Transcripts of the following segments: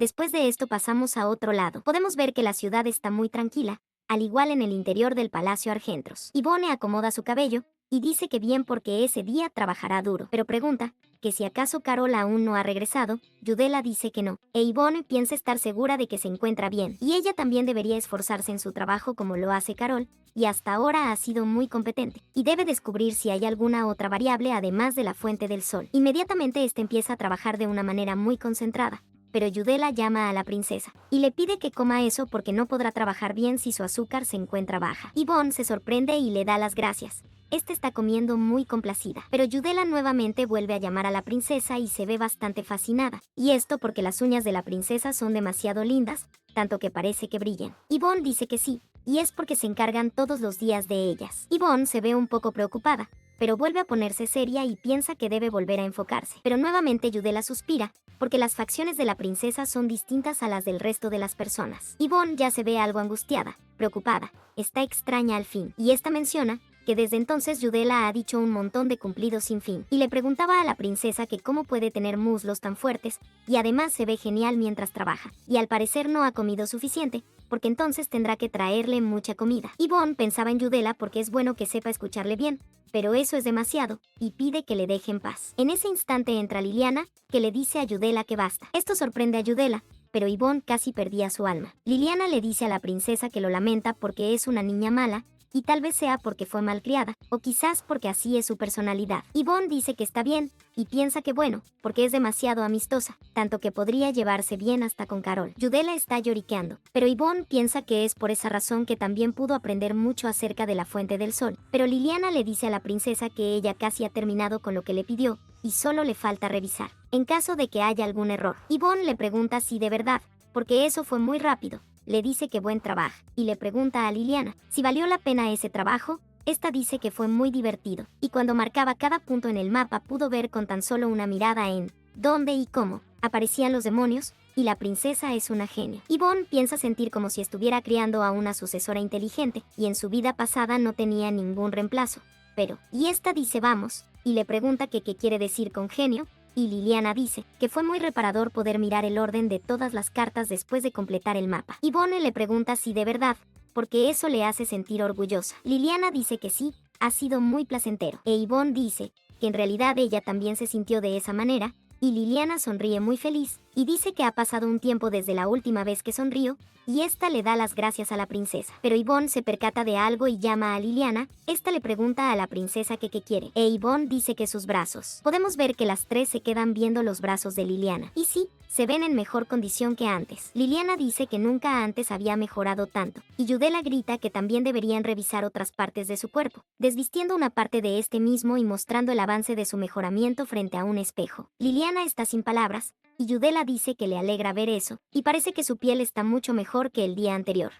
Después de esto pasamos a otro lado. Podemos ver que la ciudad está muy tranquila, al igual en el interior del Palacio Argentros. Yvonne acomoda su cabello y dice que bien porque ese día trabajará duro, pero pregunta que si acaso Carol aún no ha regresado. Judela dice que no, e Yvonne piensa estar segura de que se encuentra bien, y ella también debería esforzarse en su trabajo como lo hace Carol, y hasta ahora ha sido muy competente, y debe descubrir si hay alguna otra variable además de la fuente del sol. Inmediatamente empieza a trabajar de una manera muy concentrada, pero Judela llama a la princesa y le pide que coma eso porque no podrá trabajar bien si su azúcar se encuentra baja. Yvonne se sorprende y le da las gracias. Está comiendo muy complacida, pero Judela nuevamente vuelve a llamar a la princesa y se ve bastante fascinada. Y esto porque las uñas de la princesa son demasiado lindas, tanto que parece que brillan. Yvonne dice que sí, y es porque se encargan todos los días de ellas. Yvonne se ve un poco preocupada, pero vuelve a ponerse seria y piensa que debe volver a enfocarse. Pero nuevamente Judela suspira, porque las facciones de la princesa son distintas a las del resto de las personas. Yvonne ya se ve algo angustiada, preocupada, está extraña al fin, y menciona que desde entonces Judela ha dicho un montón de cumplidos sin fin, y le preguntaba a la princesa que cómo puede tener muslos tan fuertes, y además se ve genial mientras trabaja, y al parecer no ha comido suficiente, porque entonces tendrá que traerle mucha comida. Yvonne pensaba en Judela porque es bueno que sepa escucharle bien, pero eso es demasiado, y pide que le deje en paz. En ese instante entra Liliana, que le dice a Judela que basta. Esto sorprende a Judela, pero Yvonne casi perdía su alma. Liliana le dice a la princesa que lo lamenta porque es una niña mala, y tal vez sea porque fue malcriada, o quizás porque así es su personalidad. Yvonne dice que está bien, y piensa que bueno, porque es demasiado amistosa, tanto que podría llevarse bien hasta con Carol. Judela está lloriqueando, pero Yvonne piensa que es por esa razón que también pudo aprender mucho acerca de la fuente del sol. Pero Liliana le dice a la princesa que ella casi ha terminado con lo que le pidió, y solo le falta revisar, en caso de que haya algún error. Yvonne le pregunta si de verdad, porque eso fue muy rápido. Le dice que buen trabajo, y le pregunta a Liliana si valió la pena ese trabajo. Esta dice que fue muy divertido, y cuando marcaba cada punto en el mapa pudo ver con tan solo una mirada en dónde y cómo aparecían los demonios, y la princesa es una genio. Yvonne piensa sentir como si estuviera criando a una sucesora inteligente, y en su vida pasada no tenía ningún reemplazo. Pero, y esta dice vamos, y le pregunta que qué quiere decir con genio, y Liliana dice que fue muy reparador poder mirar el orden de todas las cartas después de completar el mapa. Yvonne le pregunta si de verdad, porque eso le hace sentir orgullosa. Liliana dice que sí, ha sido muy placentero. E Yvonne dice que en realidad ella también se sintió de esa manera, y Liliana sonríe muy feliz, y dice que ha pasado un tiempo desde la última vez que sonrió, y esta le da las gracias a la princesa. Pero Yvonne se percata de algo y llama a Liliana. Esta le pregunta a la princesa que qué quiere, e Yvonne dice que sus brazos. Podemos ver que las tres se quedan viendo los brazos de Liliana, y sí, se ven en mejor condición que antes. Liliana dice que nunca antes había mejorado tanto, y Judela grita que también deberían revisar otras partes de su cuerpo, desvistiendo una parte de mismo y mostrando el avance de su mejoramiento frente a un espejo. Liliana está sin palabras, y Judela dice que le alegra ver eso, y parece que su piel está mucho mejor que el día anterior.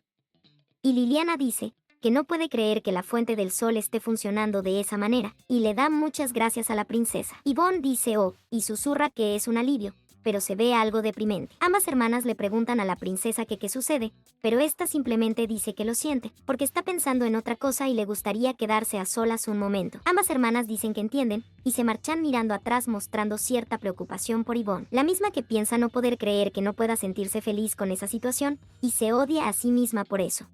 Y Liliana dice que no puede creer que la fuente del sol esté funcionando de esa manera, y le da muchas gracias a la princesa. Yvonne dice oh, y susurra que es un alivio, pero se ve algo deprimente. Ambas hermanas le preguntan a la princesa que qué sucede, pero esta simplemente dice que lo siente, porque está pensando en otra cosa y le gustaría quedarse a solas un momento. Ambas hermanas dicen que entienden, y se marchan mirando atrás mostrando cierta preocupación por Yvonne, la misma que piensa no poder creer que no pueda sentirse feliz con esa situación, y se odia a sí misma por eso,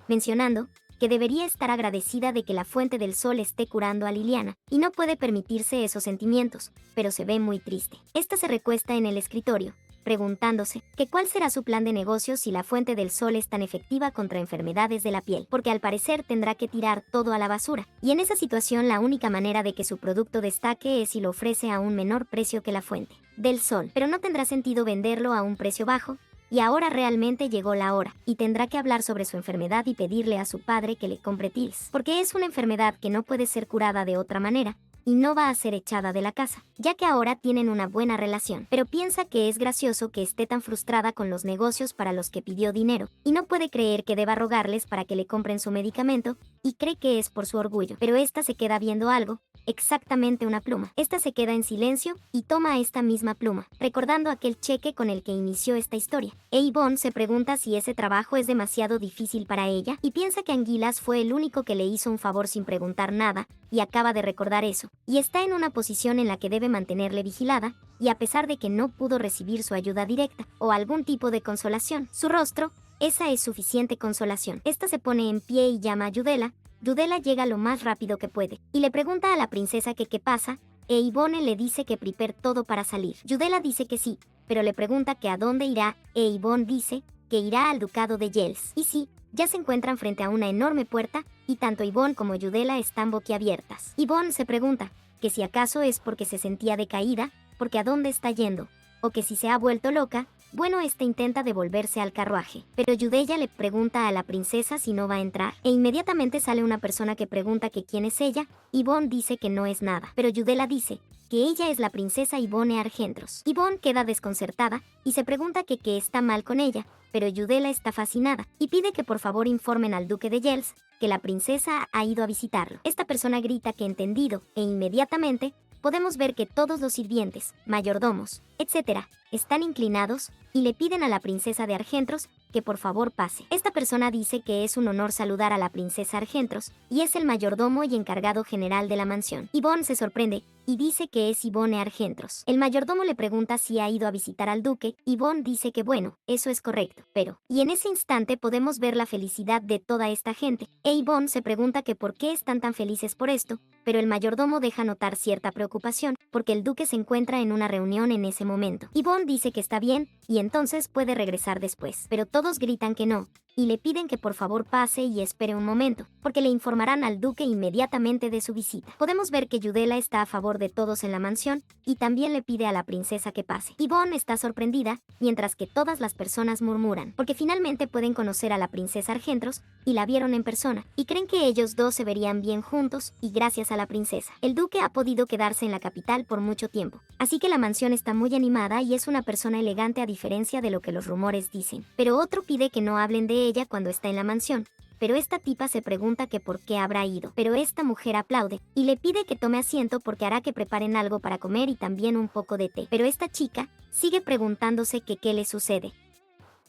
mencionando que debería estar agradecida de que la fuente del sol esté curando a Liliana, y no puede permitirse esos sentimientos, pero se ve muy triste. Esta se recuesta en el escritorio, preguntándose que cuál será su plan de negocio si la fuente del sol es tan efectiva contra enfermedades de la piel, porque al parecer tendrá que tirar todo a la basura, y en esa situación la única manera de que su producto destaque es si lo ofrece a un menor precio que la fuente del sol, pero no tendrá sentido venderlo a un precio bajo. Y ahora realmente llegó la hora, y tendrá que hablar sobre su enfermedad y pedirle a su padre que le compre Tils, porque es una enfermedad que no puede ser curada de otra manera, y no va a ser echada de la casa, ya que ahora tienen una buena relación. Pero piensa que es gracioso que esté tan frustrada con los negocios para los que pidió dinero, y no puede creer que deba rogarles para que le compren su medicamento, y cree que es por su orgullo. Pero esta se queda viendo algo, exactamente una pluma. Esta se queda en silencio y toma esta misma pluma, recordando aquel cheque con el que inició esta historia. Yvonne se pregunta si ese trabajo es demasiado difícil para ella y piensa que Anguilas fue el único que le hizo un favor sin preguntar nada y acaba de recordar eso. Y está en una posición en la que debe mantenerle vigilada y a pesar de que no pudo recibir su ayuda directa o algún tipo de consolación, su rostro, esa es suficiente consolación. Esta se pone en pie y llama a Yudela. Yudela llega lo más rápido que puede y le pregunta a la princesa que qué pasa, e Yvonne le dice que prepare todo para salir. Yudela dice que sí, pero le pregunta que a dónde irá, e Yvonne dice que irá al ducado de Yels. Y sí, ya se encuentran frente a una enorme puerta, y tanto Yvonne como Yudela están boquiabiertas. Yvonne se pregunta que si acaso es porque se sentía decaída, porque a dónde está yendo, o que si se ha vuelto loca. Bueno, esta intenta devolverse al carruaje, pero Yudela le pregunta a la princesa si no va a entrar, e inmediatamente sale una persona que pregunta que quién es ella. Yvonne dice que no es nada, pero Yudela dice que ella es la princesa Yvonne Argentros. Yvonne queda desconcertada y se pregunta que qué está mal con ella, pero Yudela está fascinada y pide que por favor informen al duque de Yels que la princesa ha ido a visitarlo. Esta persona grita que entendido e inmediatamente podemos ver que todos los sirvientes, mayordomos, etc., están inclinados y le piden a la princesa de Argentros que por favor pase. Esta persona dice que es un honor saludar a la princesa Argentros y es el mayordomo y encargado general de la mansión. Yvonne se sorprende y dice que es Yvonne Argentros. El mayordomo le pregunta si ha ido a visitar al duque. Yvonne dice que bueno, eso es correcto, pero... Y en ese instante podemos ver la felicidad de toda esta gente. E Yvonne se pregunta que por qué están tan felices por esto, pero el mayordomo deja notar cierta preocupación porque el duque se encuentra en una reunión en ese momento. Yvonne dice que está bien y entonces puede regresar después, pero todos gritan que no y le piden que por favor pase y espere un momento, porque le informarán al duque inmediatamente de su visita. Podemos ver que Yudela está a favor de todos en la mansión y también le pide a la princesa que pase. Yvonne está sorprendida, mientras que todas las personas murmuran, porque finalmente pueden conocer a la princesa Argentros y la vieron en persona, y creen que ellos dos se verían bien juntos y gracias a la princesa. El duque ha podido quedarse en la capital por mucho tiempo, así que la mansión está muy animada y es una persona elegante a diferencia de lo que los rumores dicen. Pero otro pide que no hablen de ella cuando está en la mansión, pero esta tipa se pregunta que por qué habrá ido. Pero esta mujer aplaude y le pide que tome asiento porque hará que preparen algo para comer y también un poco de té. Pero esta chica sigue preguntándose que qué le sucede,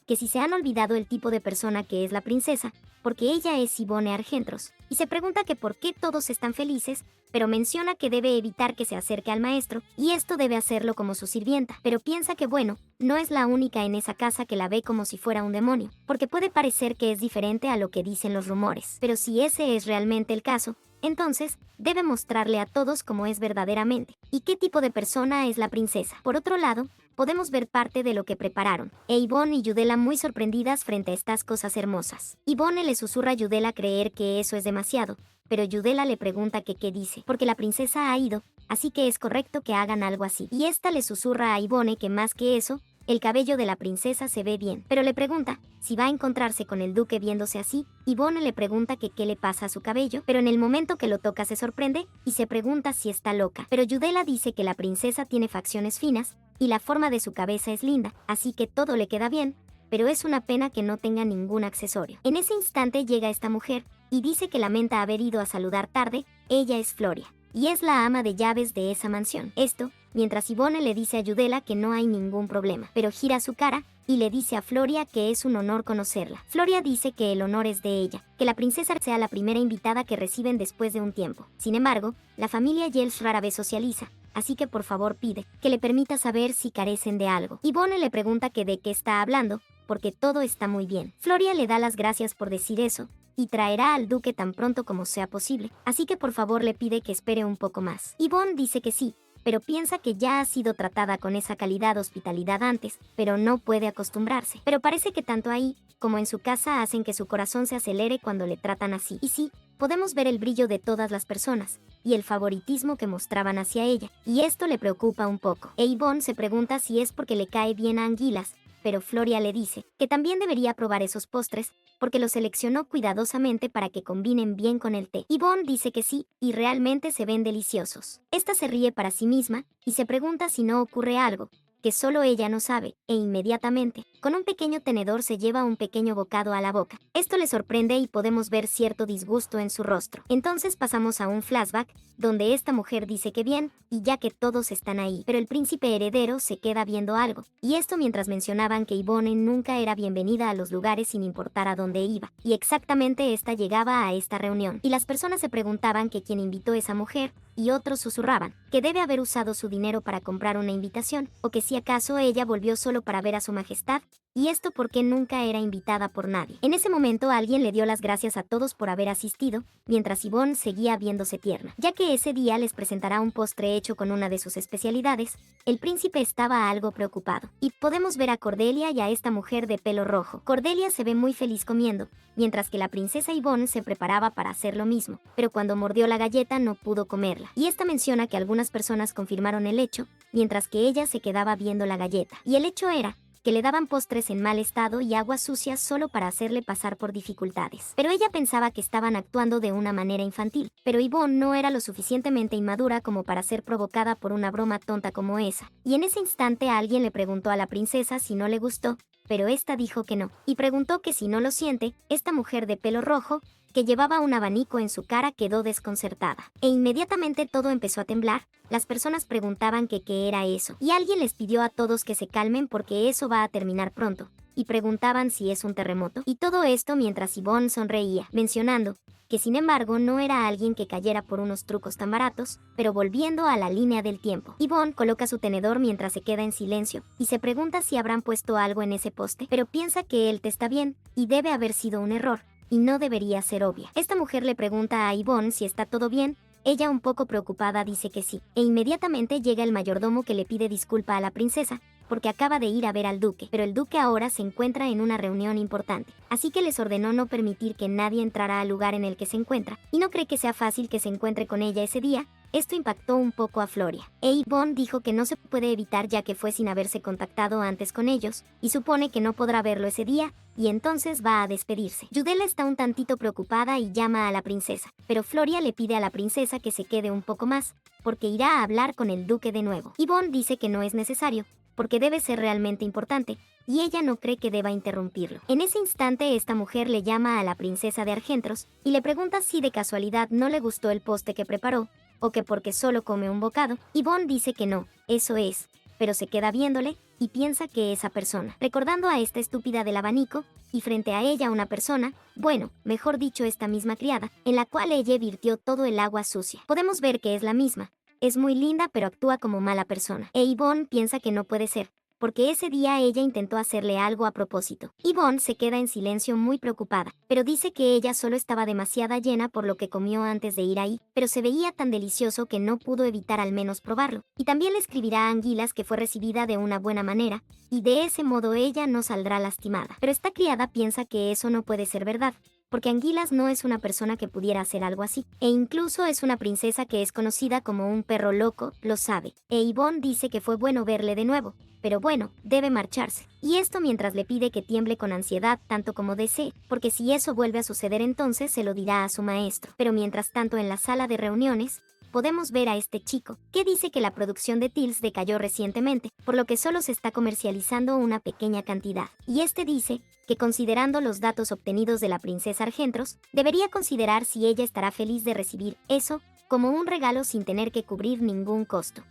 que si se han olvidado el tipo de persona que es la princesa, porque ella es Yvonne Argentros, y se pregunta que por qué todos están felices, pero menciona que debe evitar que se acerque al maestro, y esto debe hacerlo como su sirvienta, pero piensa que bueno, no es la única en esa casa que la ve como si fuera un demonio, porque puede parecer que es diferente a lo que dicen los rumores, pero si ese es realmente el caso, entonces, debe mostrarle a todos cómo es verdaderamente, y qué tipo de persona es la princesa. Por otro lado, podemos ver parte de lo que prepararon, e Yvonne y Yudela muy sorprendidas frente a estas cosas hermosas. Yvonne le susurra a Yudela creer que eso es demasiado, pero Yudela le pregunta que qué dice, porque la princesa ha ido, así que es correcto que hagan algo así. Y esta le susurra a Yvonne que más que eso, el cabello de la princesa se ve bien, pero le pregunta si va a encontrarse con el duque viéndose así. Yvonne le pregunta que qué le pasa a su cabello, pero en el momento que lo toca se sorprende y se pregunta si está loca. Pero Yudela dice que la princesa tiene facciones finas y la forma de su cabeza es linda, así que todo le queda bien, pero es una pena que no tenga ningún accesorio. En ese instante llega esta mujer y dice que lamenta haber ido a saludar tarde. Ella es Floria y es la ama de llaves de esa mansión. Esto mientras Yvonne le dice a Yudela que no hay ningún problema, pero gira su cara y le dice a Floria que es un honor conocerla. Floria dice que el honor es de ella, que la princesa sea la primera invitada que reciben después de un tiempo. Sin embargo, la familia Yels rara vez socializa, así que por favor pide que le permita saber si carecen de algo. Yvonne le pregunta que de qué está hablando, porque todo está muy bien. Floria le da las gracias por decir eso, y traerá al duque tan pronto como sea posible, así que por favor le pide que espere un poco más. Yvonne dice que sí, pero piensa que ya ha sido tratada con esa calidad hospitalidad antes, pero no puede acostumbrarse. Pero parece que tanto ahí como en su casa hacen que su corazón se acelere cuando le tratan así. Y sí, podemos ver el brillo de todas las personas y el favoritismo que mostraban hacia ella, y esto le preocupa un poco. E Yvonne se pregunta si es porque le cae bien a Anguilas, pero Floria le dice que también debería probar esos postres, porque los seleccionó cuidadosamente para que combinen bien con el té. Yvonne dice que sí, y realmente se ven deliciosos. Esta se ríe para sí misma, y se pregunta si no ocurre algo, que solo ella no sabe, e inmediatamente, con un pequeño tenedor se lleva un pequeño bocado a la boca. Esto le sorprende y podemos ver cierto disgusto en su rostro. Entonces pasamos a un flashback, donde esta mujer dice que bien, y ya que todos están ahí, pero el príncipe heredero se queda viendo algo, y esto mientras mencionaban que Yvonne nunca era bienvenida a los lugares sin importar a dónde iba, y exactamente esta llegaba a esta reunión, y las personas se preguntaban que quién invitó a esa mujer, y otros susurraban que debe haber usado su dinero para comprar una invitación, o que si acaso ella volvió solo para ver a su majestad, y esto porque nunca era invitada por nadie. En ese momento alguien le dio las gracias a todos por haber asistido, mientras Yvonne seguía viéndose tierna. Ya que ese día les presentará un postre hecho con una de sus especialidades, el príncipe estaba algo preocupado. Y podemos ver a Cordelia y a esta mujer de pelo rojo. Cordelia se ve muy feliz comiendo, mientras que la princesa Yvonne se preparaba para hacer lo mismo, pero cuando mordió la galleta no pudo comerla. Y esta menciona que algunas personas confirmaron el hecho, mientras que ella se quedaba viendo la galleta. Y el hecho era que le daban postres en mal estado y agua sucia solo para hacerle pasar por dificultades. Pero ella pensaba que estaban actuando de una manera infantil, pero Yvonne no era lo suficientemente inmadura como para ser provocada por una broma tonta como esa. Y en ese instante alguien le preguntó a la princesa si no le gustó, pero esta dijo que no, y preguntó que si no lo siente, esta mujer de pelo rojo, que llevaba un abanico en su cara, quedó desconcertada. E inmediatamente todo empezó a temblar. Las personas preguntaban que qué era eso, y alguien les pidió a todos que se calmen porque eso va a terminar pronto, y preguntaban si es un terremoto. Y todo esto mientras Yvonne sonreía, mencionando que sin embargo no era alguien que cayera por unos trucos tan baratos, pero volviendo a la línea del tiempo. Yvonne coloca su tenedor mientras se queda en silencio, y se pregunta si habrán puesto algo en ese poste, pero piensa que el té está bien, y debe haber sido un error, y no debería ser obvia. Esta mujer le pregunta a Yvonne si está todo bien. Ella, un poco preocupada, dice que sí, e inmediatamente llega el mayordomo que le pide disculpa a la princesa, porque acaba de ir a ver al duque, pero el duque ahora se encuentra en una reunión importante, así que les ordenó no permitir que nadie entrara al lugar en el que se encuentra, y no cree que sea fácil que se encuentre con ella ese día. Esto impactó un poco a Floria, e Yvonne dijo que no se puede evitar ya que fue sin haberse contactado antes con ellos, y supone que no podrá verlo ese día, y entonces va a despedirse. Judela está un tantito preocupada y llama a la princesa, pero Floria le pide a la princesa que se quede un poco más, porque irá a hablar con el duque de nuevo. Yvonne dice que no es necesario, porque debe ser realmente importante, y ella no cree que deba interrumpirlo. En ese instante esta mujer le llama a la princesa de Argentros, y le pregunta si de casualidad no le gustó el postre que preparó, o que porque solo come un bocado. Yvonne dice que no, eso es, pero se queda viéndole, y piensa que esa persona, recordando a esta estúpida del abanico, y frente a ella una persona, bueno, mejor dicho esta misma criada, en la cual ella virtió todo el agua sucia. Podemos ver que es la misma. Es muy linda pero actúa como mala persona. E Yvonne piensa que no puede ser, porque ese día ella intentó hacerle algo a propósito. Yvonne se queda en silencio muy preocupada, pero dice que ella solo estaba demasiado llena por lo que comió antes de ir ahí, pero se veía tan delicioso que no pudo evitar al menos probarlo. Y también le escribirá a Anguilas que fue recibida de una buena manera, y de ese modo ella no saldrá lastimada. Pero esta criada piensa que eso no puede ser verdad, porque Anguilas no es una persona que pudiera hacer algo así, e incluso es una princesa que es conocida como un perro loco, lo sabe. E Yvonne dice que fue bueno verle de nuevo, pero bueno, debe marcharse. Y esto mientras le pide que tiemble con ansiedad tanto como desee, porque si eso vuelve a suceder entonces se lo dirá a su maestro. Pero mientras tanto en la sala de reuniones, podemos ver a este chico, que dice que la producción de Teals decayó recientemente, por lo que solo se está comercializando una pequeña cantidad. Y este dice que considerando los datos obtenidos de la princesa Argentros, debería considerar si ella estará feliz de recibir eso como un regalo sin tener que cubrir ningún costo.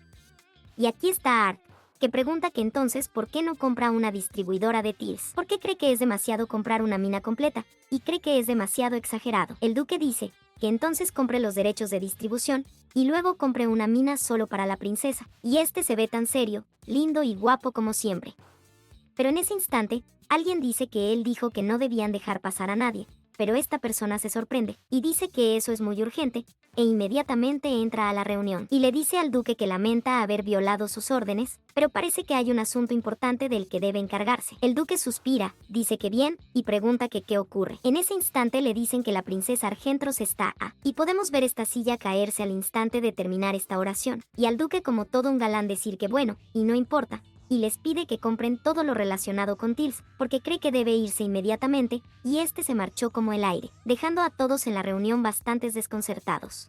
Y aquí está Art, que pregunta que entonces ¿por qué no compra una distribuidora de Teals? ¿Por qué cree que es demasiado comprar una mina completa? Y cree que es demasiado exagerado. El duque dice que entonces compre los derechos de distribución y luego compre una mina solo para la princesa. Y este se ve tan serio, lindo y guapo como siempre. Pero en ese instante, alguien dice que él dijo que no debían dejar pasar a nadie, pero esta persona se sorprende y dice que eso es muy urgente, e inmediatamente entra a la reunión y le dice al duque que lamenta haber violado sus órdenes, pero parece que hay un asunto importante del que debe encargarse. El duque suspira, dice que bien, y pregunta que qué ocurre. En ese instante le dicen que la princesa Argentros está y podemos ver esta silla caerse al instante de terminar esta oración, y al duque como todo un galán decir que bueno, y no importa, y les pide que compren todo lo relacionado con Teals, porque cree que debe irse inmediatamente, y este se marchó como el aire, dejando a todos en la reunión bastante desconcertados.